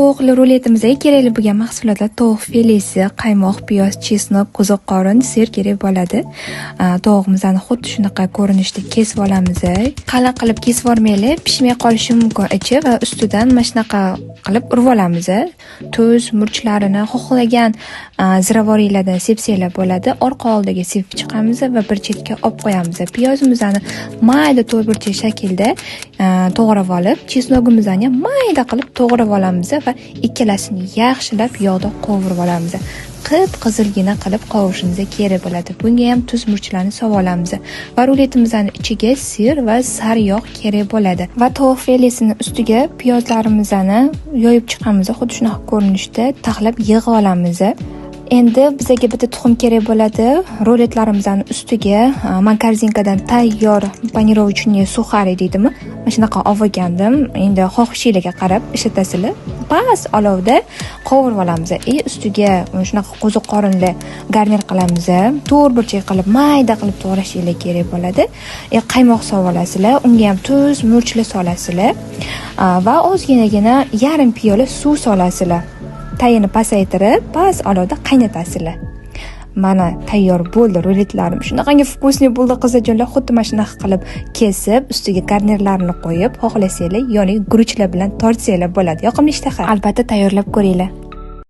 Tovuqli ruletimizga kerakli bo'lgan mahsulotlar tovuq filesi, qaymoq, piyoz, chesnok, qo'ziqorin, sir kerak bo'ladi. Tovuqimizni xuddi shunaqa ko'rinishda kesib olamiz. Qalin qilib kesib olmaylik, pishmay qolishi mumkin ichi va ustidan mana shunaqa qilib urib olamiz. Tuz, murchlarini xohlagan ziravoriylardan sepsanglar bo'ladi. Orqa oldiga sepib chiqamiz va bir chetga olib qo'yamiz. Piyozimizni mayda to'rtburchak shaklda to'g'rab olib, chesnogimizni ham mayda qilib to'g'rab olamiz va ikkalasini yaxshilab yog'da qovurib olamiz. Qip-qizilgina qilib qovurishimiz kerak bo'ladi. Bunga ham tuz, murchlarni solib olamiz va ruletimizning ichiga sir va sariyog' kerak bo'ladi. Va tovuq filesini ustiga piyozlarimizni yoyib chiqamiz. Xuddi shunaqa ko'rinishda taxlab yig'ib olamiz. Endi bizga bitta tuxum kerak bo'ladi. Ruletlarimizning ustiga men korzinkadan tayyor panirovочный suxari deydimi? Mana shunaqa olgandim. Endi xohishingizga qarab ishlatasizlar. Past olovda qovurib olamiz. Ustiga shunaqa qo'ziqorinli garnir qilamiz. To'rtburchak qilib mayda qilib to'g'rashingiz kerak bo'ladi. Qaymoq solib olasizlar. Unga ham tuz, murchli solasizlar. Va ozginagina yarim piyola suv solasizlar. Tayini pasaytirib, past olovda qaynatasizlar. Mana tayyor bo'ldi ruletlarim. Shunaqangi vkusli bo'ldi qizajonlar. Xuddi mana shunaqa qilib kesib, ustiga garnirlarni qo'yib, xohlasanglar yoniga guruchlar bilan tortsanglar bo'ladi. Yoqimli ishtaha. Albatta tayyorlab ko'ringlar.